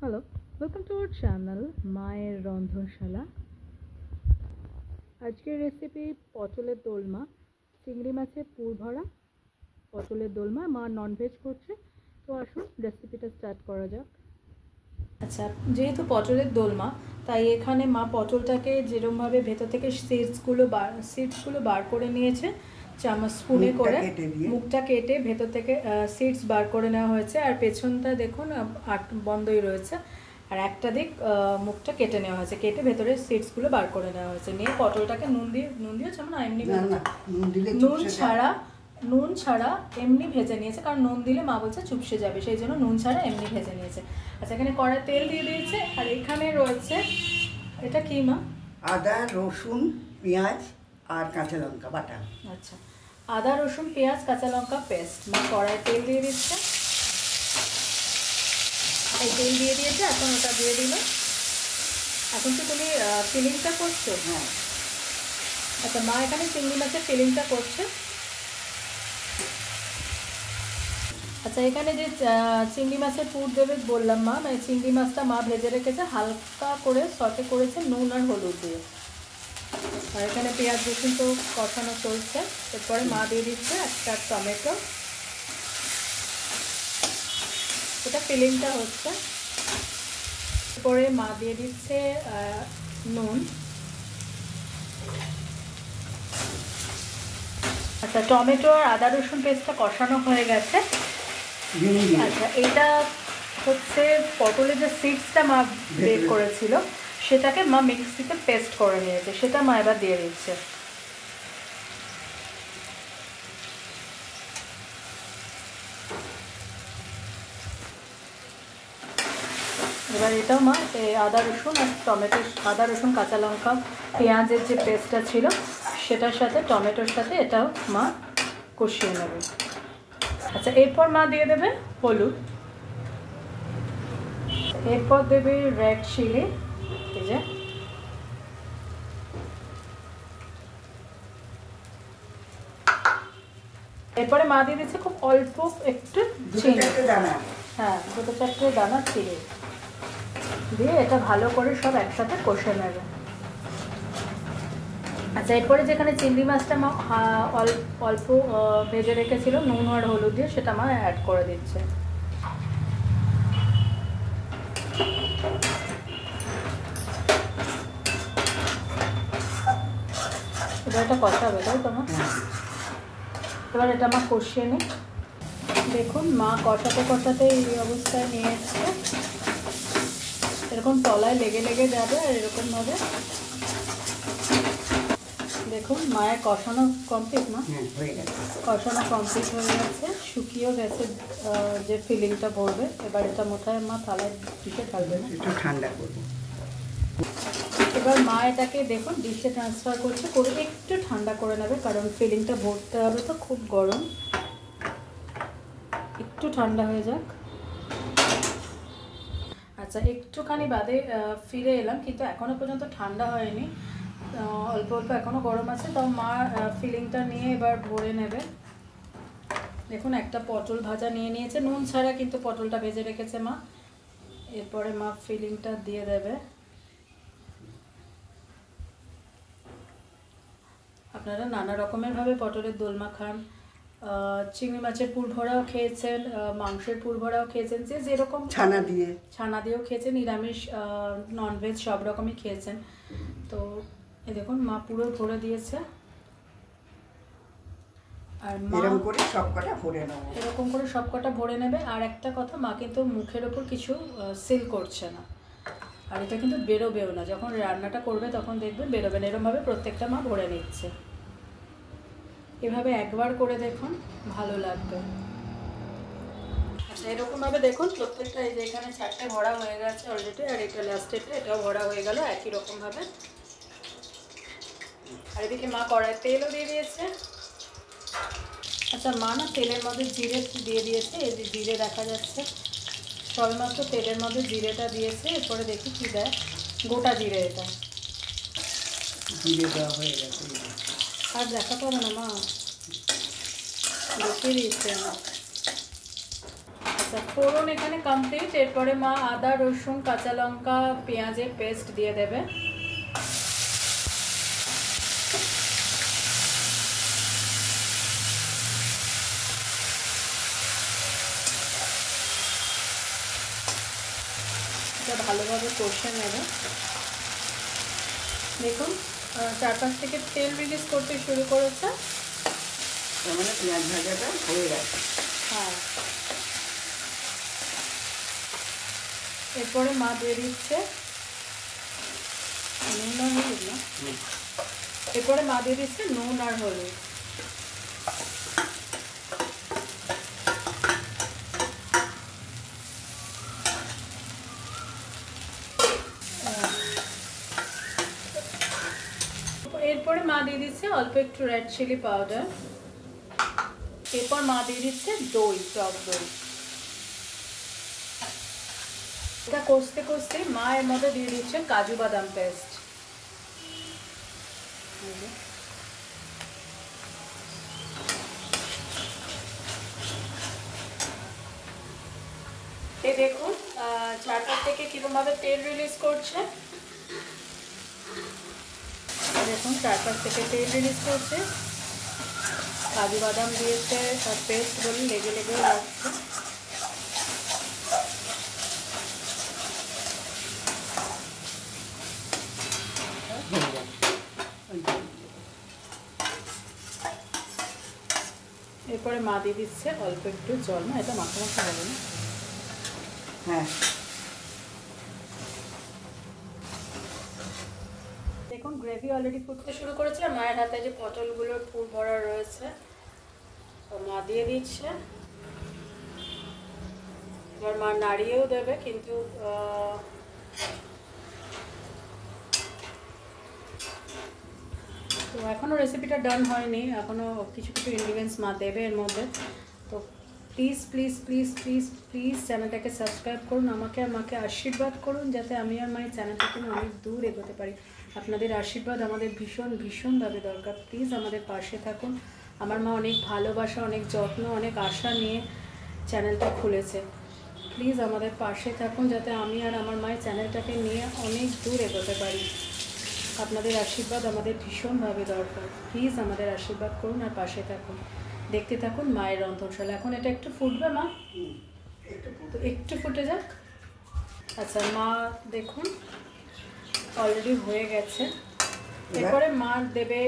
Hello, welcome to our channel মায়ের রন্ধনশালা। আজকের recipe পটলের দোলমা, চিংড়ি মাছের পুর ভরা পটলের দোলমা। মা ননভেজ করছে, তো আসুন রেসিপিটা স্টার্ট করা যাক। আচ্ছা, যেহেতু পটলের দোলমা তাই এখানে মা পটলটাকে যেরকমভাবে ভেতর থেকে সিডসগুলো বার করে নিয়েছে, চামচ স্পুনে করে মুখটা কেটে ভেতর থেকে সিডস বার করে নেওয়া হয়েছে। আর পেছনটা দেখুন বন্ধই রয়েছে, আর একটা দিক মুখটা কেটে নেওয়া হয়েছে, কেটে ভেতরের সিডসগুলো বার করে নেওয়া হয়েছে। নিয়ে পটলটাকে নুন দিয়েছে না, এমনি নুন ছাড়া এমনি ভেজে নিয়েছে, কারণ নুন দিলে মা বলছে চুপসে যাবে, সেই জন্য নুন ছাড়া এমনি ভেজে নিয়েছে। আচ্ছা, এখানে কড়াই তেল দিয়ে দিয়েছে, আর এখানে রয়েছে এটা কি মা? আদা, রসুন, পেঁয়াজ আর কাঁচা লঙ্কা বাটা। আচ্ছা, আদা রসুন পেঁয়াজ কাঁচা লঙ্কা পেস্ট। মা কড়াই তেল দিয়ে দিচ্ছে, এই তেল দিয়ে দিয়েছে, এখন ওটা দিয়ে দিল। এখন কি তুমি ফিলিংটা করছো? হ্যাঁ। আচ্ছা, মা এখানে চিংড়ি মাছের ফিলিংটা করছে। আচ্ছা, এখানে যে চিংড়ি মাছের পুর দেবে বললাম মা, মানে চিংড়ি মাছটা মা ভেজে রেখেছে, হালকা করে সটে করেছে নুন আর হলুদ দিয়ে। আর এখানে পেঁয়াজ রসুন তো কষানো চলছে। এরপরে মা দিয়ে দিচ্ছে একটা টমেটো, এটা ফিলিংটা হচ্ছে। এরপরে মা দিয়ে দিচ্ছে নুন। আচ্ছা, টমেটো আর আদা রসুন পেস্টটা কষানো হয়ে গেছে। আচ্ছা, এটা হচ্ছে পটলের যে সিডসটা মা বের করেছিল, সেটাকে মা মিক্সিতে পেস্ট করে নিয়েছে, সেটা মা এবার দিয়ে দিচ্ছে। এবার এটাও মা আদা রসুন আর টমেটো, আদা রসুন কাঁচা লঙ্কা পেঁয়াজের যে পেস্টটা ছিল সেটার সাথে টমেটোর সাথে এটাও মা কষিয়ে নেবে। আচ্ছা, এরপর মা দিয়ে দেবে হলুদ, এরপর দেবে রেড চিলি, এই যে এরপরে মা দিয়ে দিচ্ছে খুব অল্প একটু চিনি, হ্যাঁ 2-4টে দানা চিনি দিয়ে এটা ভালো করে সব একসাথে কষে নেবে। আচ্ছা, এরপরে যেখানে চিংড়ি মাছটা মা অল্প ভেজে রেখেছিল নুন আর হলুদ দিয়ে, সেটা মা অ্যাড করে দিচ্ছে। এবার এটা কষাবে, তাই তোমার? এবার এটা মা কষিয়ে নিই। দেখুন মা কষাতে কষাতে এই অবস্থায় নিয়ে এসছে, এরকম তলায় লেগে লেগে যাবে, আর এরকমভাবে দেখুন মায়ের কষানো কমপ্লিট না? কষানো কমপ্লিট হয়ে গেছে, শুকিয়েও গেছে যে ফিলিংটা ভরবে। এবার এটা মোটায় মা থালায় ডিশে ঢালবে না, একটু ঠান্ডা করব। এবার মা এটাকে দেখুন ডিশে ট্রান্সফার করছে, করে একটু ঠান্ডা করে নেবে, কারণ ফিলিংটা ভরতে হবে তো, খুব গরম। একটু ঠান্ডা হয়ে যাক। আচ্ছা, একটুখানি বাদে ফিরে এলাম, কিন্তু এখনও পর্যন্ত ঠান্ডা হয়নি, অল্প অল্প এখনও গরম আছে। তাও মা ফিলিংটা নিয়ে এবার ভরে নেবে। দেখুন একটা পটল ভাজা নিয়ে নিয়েছে, নুন ছাড়া কিন্তু পটলটা ভেজে রেখেছে মা। এরপরে মা ফিলিংটা দিয়ে দেবে। আপনারা নানা রকমেরভাবে পটলের দোলমা খান, চিংড়ি মাছের পুর ভরাও খেয়েছেন, মাংসের পুর ভরাও খেয়েছেন, যে যেরকম ছানা দিয়েও খেয়েছেন, নিরামিষ ননভেজ সব রকমই খেয়েছেন। তো এই দেখুন মা পুরো ভরে দিয়েছে, আর মা এরকম করে সবকটা ভরে নেবে। আর একটা কথা, মা কিন্তু মুখের ওপর কিছু সিল করছে না, আর এটা কিন্তু বেরোবেও না, যখন রান্নাটা করবে তখন দেখবেন বেরোবে না। এরকমভাবে প্রত্যেকটা মা ভরে নিচ্ছে। এভাবে একবার করে দেখুন, ভালো লাগবে। আচ্ছা, এরকমভাবে দেখুন প্রত্যেকটা, এই যে এখানে 4টে ভরা হয়ে গেছে অলরেডি, আর এটা লাস্টেরটা, এটাও ভরা হয়ে গেল একই রকমভাবে। আর এদিকে মা কড়াই তেলও দিয়ে দিয়েছে। আচ্ছা, মা না তেলের মধ্যে জিরে দিয়ে দিয়েছে, এই যে জিরে দেখা যাচ্ছে, সবেমাত্র তেলের মধ্যে জিরেটা দিয়েছে। এরপরে দেখি কি দেয়, গোটা জিরে, এটা জিরে দেওয়া হয়ে গেছে। আর দেখাতে হবে না মা, দেখিয়ে দিচ্ছে। আচ্ছা, ফোড়ন এখানে কমপ্লিট। এরপরে মা আদা, রসুন, কাঁচা লঙ্কা, পেঁয়াজের পেস্ট দিয়ে দেবে। এটা ভালোভাবে কষে নেবে। দেখুন চারপাশ থেকে তেল রিলিজ করতে শুরু করেছে, তার মানে পেঁয়াজ ভাজাটা হয়ে গেছে। হ্যাঁ। এরপরে মা দিয়ে দিচ্ছে নুন আর হলুদ না, এরপরে মা দিয়ে দিচ্ছে নুন আর হলুদ। এরপরে মা দিয়ে দিচ্ছে অল্প একটু রেড চিলি পাউডার। এরপর মা দিয়ে দিচ্ছে দই, টক দই। এটা কষতে কষতে মা এর মধ্যে দিয়ে দিচ্ছে কাজু বাদাম পেস্ট। এই দেখুন চারপাশ থেকে কিরকমভাবে তেল রিলিজ করছে। দেখুন চারপাশ থেকে তেল রিলিজ করছে, কাজু বাদাম দিয়েছে, তার পেস্ট বলে লেগে লেগে যাচ্ছে। এরপরে মা দিয়ে দিচ্ছে অল্প একটু জল। না এটা মাখা মাখা হবে না? হ্যাঁ, দেখুন গ্রেভি অলরেডি ফুটতে শুরু করেছে। আর মায়ের হাতে যে পটলগুলোর পুর ভরা রয়েছে মা দিয়ে দিচ্ছে। এবার মা নাড়িয়েও দেবে, কিন্তু তো এখনও রেসিপিটা ডান হয়নি, এখনও কিছু কিছু ইনগ্রিডিয়েন্টস মা দেবে এর মধ্যে। তো please please please please please চ্যানেলটাকে সাবস্ক্রাইব করুন, আমাকে আর মাকে আশীর্বাদ করুন যাতে আমি আর মায়ের চ্যানেলটাকে অনেক দূর এগোতে পারি। আপনাদের আশীর্বাদ আমাদের ভীষণ ভীষণভাবে দরকার। প্লিজ আমাদের পাশে থাকুন। আমার মা অনেক ভালোবাসা, অনেক যত্ন, অনেক আশা নিয়ে চ্যানেলটা খুলেছে। প্লিজ আমাদের পাশে থাকুন যাতে আমি আর আমার মায়ের চ্যানেলটাকে নিয়ে অনেক দূর এগোতে পারি। আপনাদের আশীর্বাদ আমাদের ভীষণভাবে দরকার। প্লিজ আমাদের আশীর্বাদ করুন আর পাশে থাকুন। দেখতে থাকুন মায়ের রন্ধনশালা। এখন এটা একটু ফুটবে মা, তো একটু ফুটে যাক। আচ্ছা মা দেখুন অলরেডি হয়ে গেছে। এরপরে মা দেবে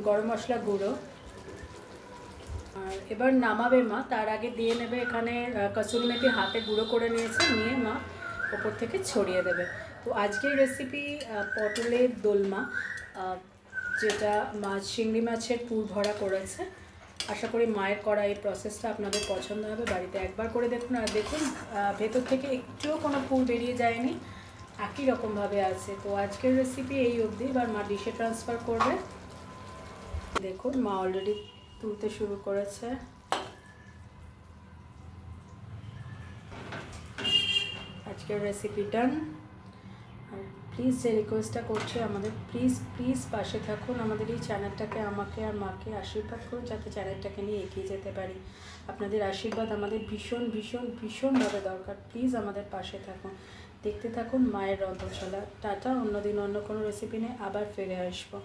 গরম মশলা গুঁড়ো। আর এবার নামাবে মা, তার আগে দিয়ে নেবে এখানে কসুরি মেথি হাতে গুঁড়ো করে নিয়েছে, নিয়ে মা ওপর থেকে ছড়িয়ে দেবে। তো আজকের রেসিপি পটলের দোলমা, যেটা মাছ চিংড়ি মাছের পুর ভরা করেছে। আশা করি মায়ের করা এই প্রসেসটা আপনাদের পছন্দ হবে। বাড়িতে একবার করে দেখুন। আর দেখুন ভেতর থেকে একটুও কোনো পুর বেরিয়ে যায়নি, একই রকমভাবে আছে। তো আজকের রেসিপি এই অবধি। এবার মা ডিশে ট্রান্সফার করবে। দেখুন মা অলরেডি তুলতে শুরু করেছে। আজকের রেসিপি ডান। আর প্লিজ যে রিকোয়েস্টটা করছে আমাদের, প্লিজ প্লিজ পাশে থাকুন। আমাদের এই চ্যানেলটাকে, আমাকে আর মাকে আশীর্বাদ করুন যাতে চ্যানেলটাকে নিয়ে এগিয়ে যেতে পারি। আপনাদের আশীর্বাদ আমাদের ভীষণ ভীষণ ভীষণভাবে দরকার। প্লিজ আমাদের পাশে থাকুন, দেখতে থাকুন মায়ের রন্ধনশালা। টাটা, অন্যদিন অন্য কোনো রেসিপি নিয়ে আবার ফিরে আসবো।